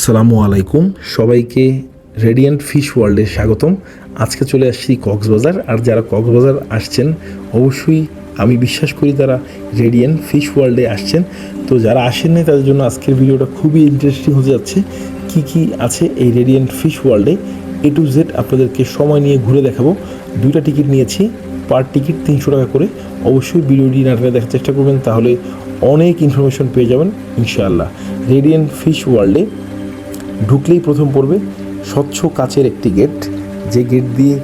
আসসালামু আলাইকুম, সবাইকে রেডিয়েন্ট ফিশ ওয়ার্ল্ডে স্বাগতম। আজকে চলে আসছি কক্সবাজার। আর যারা কক্সবাজার আসছেন অবশ্যই আমি বিশ্বাস করি তারা রেডিয়েন্ট ফিশ ওয়ার্ল্ডে আসছেন। তো যারা আসেননি তাদের জন্য আজকের ভিডিওটা খুবই ইন্টারেস্টিং হতে যাচ্ছে। কি কি আছে এই রেডিয়েন্ট ফিশ ওয়ার্ল্ডে A to Z আপনাদেরকে সময় নিয়ে ঘুরে দেখাবো। 2টা টিকিট নিয়েছি, পার টিকিট 300 টাকা করে। অবশ্যই ভিডিওটি নাটকে দেখার চেষ্টা করবেন, তাহলে অনেক ইনফরমেশন পেয়ে যাবেন ইনশাআল্লাহ। রেডিয়েন্ট ফিশ ওয়ার্ল্ডে ঢুকলেই প্রথম পড়বে স্বচ্ছ কাচের একটি গেট, যে গেট দিয়ে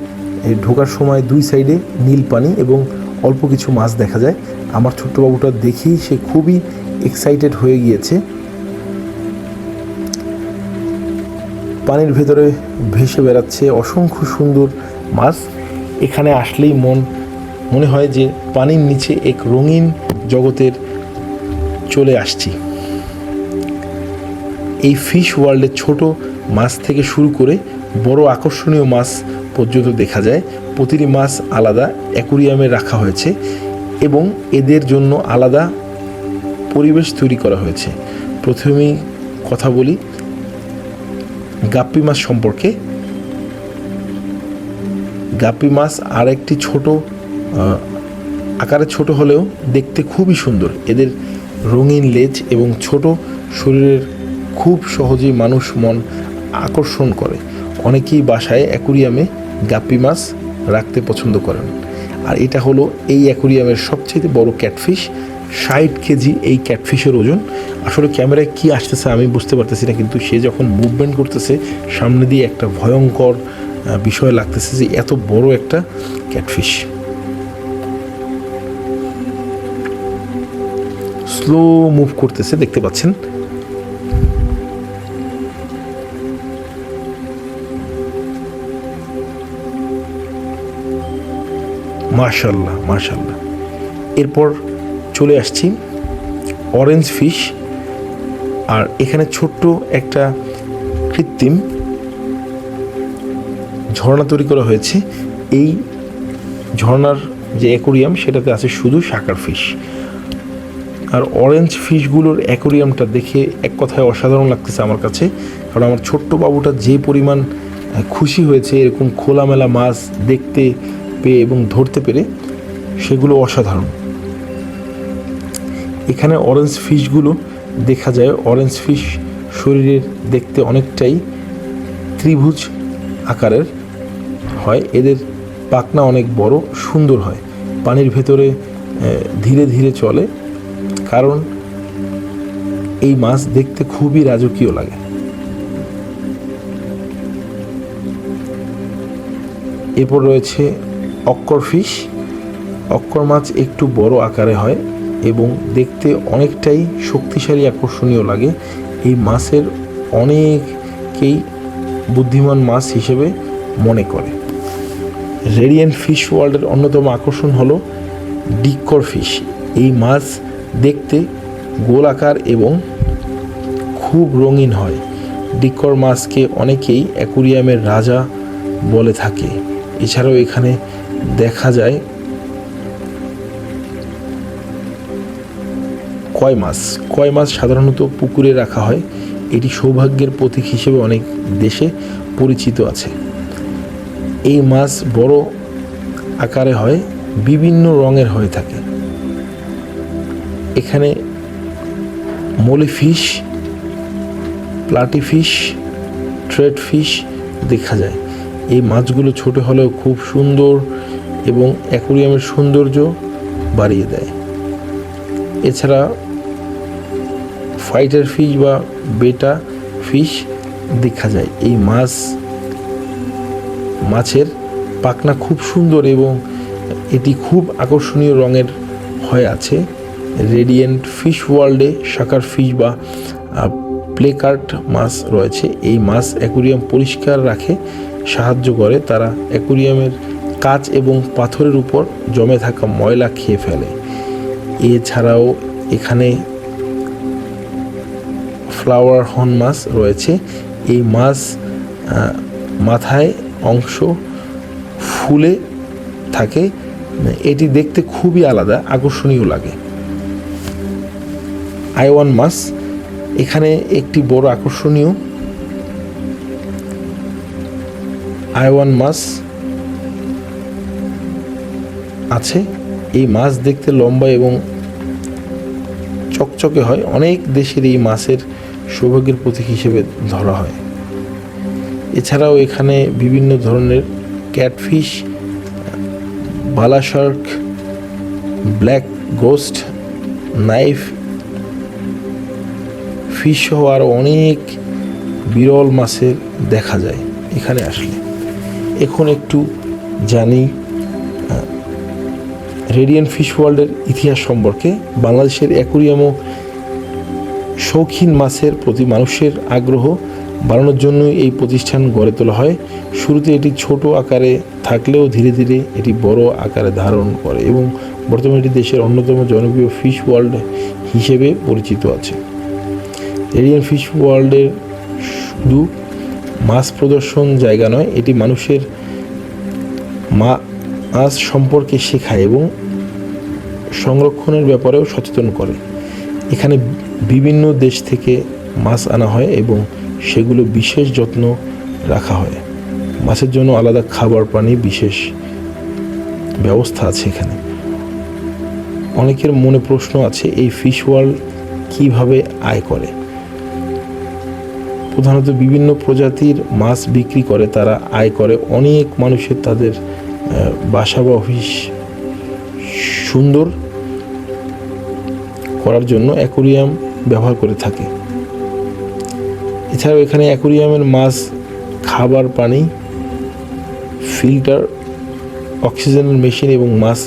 ঢোকার সময় 2 সাইডে নীল পানি এবং অল্প কিছু মাছ দেখা যায়। আমার ছোট্ট বাবুটা দেখেই সে খুবই এক্সাইটেড হয়ে গিয়েছে। পানির ভেতরে ভেসে বেড়াচ্ছে অসংখ্য সুন্দর মাছ। এখানে আসলেই মনে হয় যে পানির নিচে এক রঙিন জগতের চলে আসছি। এই ফিশ ওয়ার্ল্ডে ছোট মাছ থেকে শুরু করে বড় আকর্ষণীয় মাছ পর্যন্ত দেখা যায়। প্রতিটি মাছ আলাদা অ্যাকুরিয়ামে রাখা হয়েছে এবং এদের জন্য আলাদা পরিবেশ তৈরি করা হয়েছে। প্রথমেই কথা বলি গাপ্পি মাছ সম্পর্কে। গাপ্পি মাছ আর একটি ছোট আকারে ছোট হলেও দেখতে খুবই সুন্দর। এদের রঙিন লেজ এবং ছোট শরীরের খুব সহজেই মানুষ মন আকর্ষণ করে। অনেকেই বাসায় অ্যাকুরিয়ামে গাপ্পি মাছ রাখতে পছন্দ করেন। আর এটা হলো এই অ্যাকুরিয়ামের সবচেয়ে বড় ক্যাটফিশ। 60 কেজি এই ক্যাটফিশের ওজন। আসলে ক্যামেরায় কি আসতেছে আমি বুঝতে পারতেছি না, কিন্তু সে যখন মুভমেন্ট করতেছে সামনে দিয়ে একটা ভয়ঙ্কর বিষয় লাগতেছে যে এত বড় একটা ক্যাটফিশ। স্লো মুভ করতেছে, দেখতে পাচ্ছেন। মাশাআল্লাহ মাশাআল্লাহ। এরপর চলে আসছি অরেঞ্জ ফিশ। আর এখানে ছোট্ট একটা কৃত্রিম ঝর্ণা তৈরি করা হয়েছে। এই ঝর্ণার যে অ্যাকোরিয়াম সেটাতে আছে শুধু শাকার ফিশ। আর অরেঞ্জ ফিশগুলোর অ্যাকোরিয়ামটা দেখে এক কথায় অসাধারণ লাগতেছে আমার কাছে। কারণ আমার ছোট্ট বাবুটা যে পরিমাণ খুশি হয়েছে এরকম খোলামেলা মাছ দেখতে পেয়ে এবং ধরতে পেরে, সেগুলো অসাধারণ। এখানে অরেঞ্জ ফিশগুলো দেখা যায়। অরেঞ্জ ফিশ শরীরের দেখতে অনেকটাই ত্রিভুজ আকারের হয়। এদের পাখনা অনেক বড় সুন্দর হয়। পানির ভেতরে ধীরে ধীরে চলে, কারণ এই মাছ দেখতে খুবই রাজকীয় লাগে। এরপর রয়েছে অক্কর ফিশ। অক্কর মাছ একটু বড় আকারে হয় এবং দেখতে অনেকটাই শক্তিশালী আকর্ষণীয় লাগে। এই মাছের অনেকেই বুদ্ধিমান মাছ হিসেবে মনে করে। রেডিয়েন্ট ফিশ ওয়ার্ল্ডের অন্যতম আকর্ষণ হলো ডিক্কর ফিশ। এই মাছ দেখতে গোলাকার এবং খুব রঙিন হয়। ডিক্কর মাছকে অনেকেই অ্যাকুরিয়ামের রাজা বলে থাকে। এছাড়াও এখানে দেখা যায় কয় মাছ সাধারণত পুকুরে রাখা হয়। এটি সৌভাগ্যের প্রতীক হিসেবে অনেক দেশে পরিচিত আছে। এই মাছ বড় আকারে হয়, বিভিন্ন রঙের হয়ে থাকে। এখানে Moli fish, প্লাটি fish, trade fish দেখা যায়। এই মাছগুলো ছোট হলেও খুব সুন্দর এবং অ্যাকুরিয়ামের সৌন্দর্য বাড়িয়ে দেয়। এছাড়া ফাইটার ফিশ বা বেটা ফিশ দেখা যায়। এই মাছের পাখনা খুব সুন্দর এবং এটি খুব আকর্ষণীয় রঙের হয়ে আছে। রেডিয়েন্ট ফিশ ওয়ার্ল্ডে শাকার ফিশ বা প্লেকার্ট মাছ রয়েছে। এই মাছ অ্যাকুরিয়াম পরিষ্কার রাখে সাহায্য করে। তারা অ্যাকুরিয়ামের কাঁচ এবং পাথরের উপর জমে থাকা ময়লা খেয়ে ফেলে। এছাড়াও এখানে ফ্লাওয়ার হর্ন মাছ রয়েছে। এই মাছ মাথায় অংশ ফুলে থাকে। এটি দেখতে খুবই আলাদা, আকর্ষণীয় লাগে। আইওয়ান মাছ এখানে একটি বড় আকর্ষণীয় আইওয়ান মাছ আছে। এই মাছ দেখতে লম্বা এবং চকচকে হয়। অনেক দেশের এই মাছের সৌভাগ্যের প্রতীক হিসেবে ধরা হয়। এছাড়াও এখানে বিভিন্ন ধরনের ক্যাটফিশ, বালা Shark, black ghost, knife fish সহ আরও অনেক বিরল মাছের দেখা যায় এখানে আসলে। এখন একটু জানি রেডিয়েন্ট ফিশ ওয়ার্ল্ডের ইতিহাস সম্পর্কে। বাংলাদেশের অ্যাকুরিয়াম ও শৌখিন মাছের প্রতি মানুষের আগ্রহ বাড়ানোর জন্য এই প্রতিষ্ঠান গড়ে তোলা হয়। শুরুতে এটি ছোট আকারে থাকলেও ধীরে ধীরে এটি বড় আকারে ধারণ করে এবং বর্তমানে এটি দেশের অন্যতম জনপ্রিয় ফিশ ওয়ার্ল্ড হিসেবে পরিচিত আছে। রেডিয়েন্ট ফিশ ওয়ার্ল্ডের শুধু মাছ প্রদর্শন জায়গা নয়, এটি মানুষের মাছ সম্পর্কে শেখায় এবং সংরক্ষণের ব্যাপারেও সচেতন করে। এখানে বিভিন্ন দেশ থেকে মাছ আনা হয় এবং সেগুলো বিশেষ যত্ন রাখা হয়। মাছের জন্য আলাদা খাবার পানি বিশেষ ব্যবস্থা আছে এখানে। অনেকের মনে প্রশ্ন আছে, এই ফিশ ওয়ার্ল্ড কীভাবে আয় করে? প্রধানত বিভিন্ন প্রজাতির মাছ বিক্রি করে তারা আয় করে। অনেক মানুষের তাদের বাসা বা অফিস সুন্দর করার জন্য অ্যাকুরিয়াম ব্যবহার করে থাকে। এছাড়াও এখানে অ্যাকুরিয়ামের মাছ খাবার পানি, ফিল্টার, অক্সিজেনের মেশিন এবং মাছ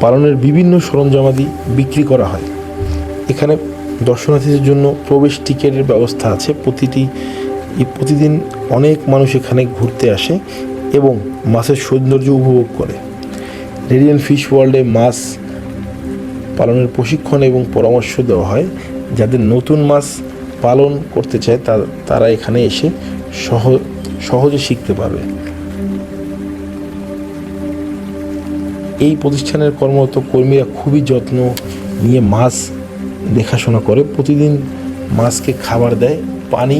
পালনের বিভিন্ন সরঞ্জামাদি বিক্রি করা হয়। এখানে দর্শনার্থীদের জন্য প্রবেশ টিকিটের ব্যবস্থা আছে। প্রতিদিন অনেক মানুষ এখানে ঘুরতে আসে এবং মাছের সৌন্দর্য উপভোগ করে। রেডিয়েন্ট ফিশ ওয়ার্ল্ডে মাছ পালনের প্রশিক্ষণ এবং পরামর্শ দেওয়া হয়। যাদের নতুন মাছ পালন করতে চায় তারা এখানে এসে সহজে শিখতে পারবে। এই প্রতিষ্ঠানের কর্মরত কর্মীরা খুবই যত্ন নিয়ে মাছ দেখাশোনা করে। প্রতিদিন মাছকে খাবার দেয়, পানি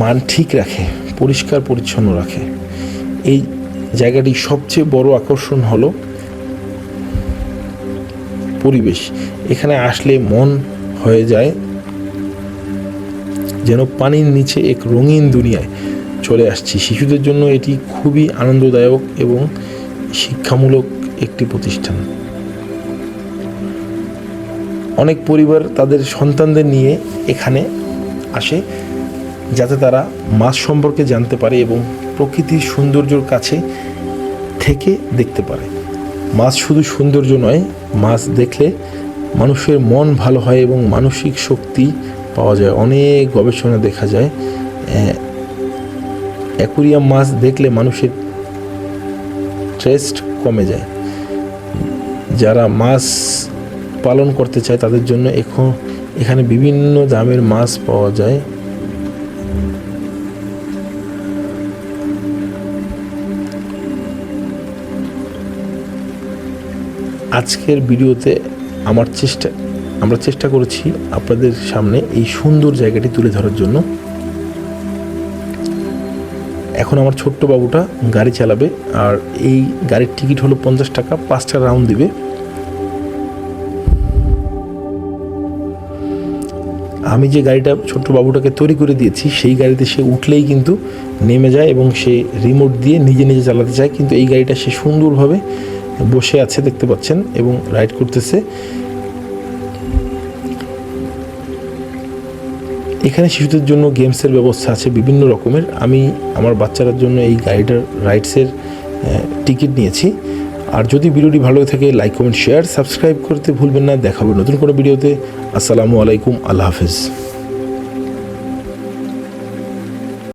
মান ঠিক রাখে, পরিষ্কার পরিচ্ছন্ন রাখে। এই জায়গাটির সবচেয়ে বড় আকর্ষণ হলো পরিবেশ। এখানে আসলে মন হয়ে যায় যেন পানির নিচে এক রঙিন দুনিয়ায় চলে আসছি। শিশুদের জন্য এটি খুবই আনন্দদায়ক এবং শিক্ষামূলক একটি প্রতিষ্ঠান। অনেক পরিবার তাদের সন্তানদের নিয়ে এখানে আসে যাতে তারা মাছ সম্পর্কে জানতে পারে এবং প্রকৃতির সৌন্দর্যের কাছে থেকে দেখতে পারে। মাছ শুধু সৌন্দর্য নয়, মাছ দেখলে মানুষের মন ভালো হয় এবং মানসিক শক্তি পাওয়া যায়। অনেক গবেষণা দেখা যায় অ্যাকুরিয়াম মাছ দেখলে মানুষের স্ট্রেস কমে যায়। যারা মাছ পালন করতে চায় তাদের জন্য এখানে বিভিন্ন দামের মাছ পাওয়া যায়। আজকের ভিডিওতে আমরা চেষ্টা করেছি আপনাদের সামনে এই সুন্দর জায়গাটি তুলে ধরার জন্য। এখন আমার ছোট্ট বাবুটা গাড়ি চালাবে, আর এই গাড়ির টিকিট হলো 50 টাকা, 5টা রাউন্ড দিবে। আমি যে গাড়িটা ছোট্ট বাবুটাকে তৈরি করে দিয়েছি সেই গাড়িতে সে উঠলেই কিন্তু নেমে যায় এবং সে রিমোট দিয়ে নিজে নিজে চালাতে চায়, কিন্তু এই গাড়িটা সে সুন্দরভাবে বসে আছে দেখতে পাচ্ছেন এবং রাইড করতেছে। এখানে শিশুদের জন্য গেমসের ব্যবস্থা আছে বিভিন্ন রকমের। আমি আমার বাচ্চাদের জন্য এই গাড়িটার রাইডসের টিকিট নিয়েছি। আর যদি ভিডিওটি ভালো থাকে লাইক, কমেন্ট, শেয়ার, সাবস্ক্রাইব করতে ভুলবেন না। দেখা হবে নতুন কোনো ভিডিওতে। আসসালামু আলাইকুম, আল্লাহ হাফেজ।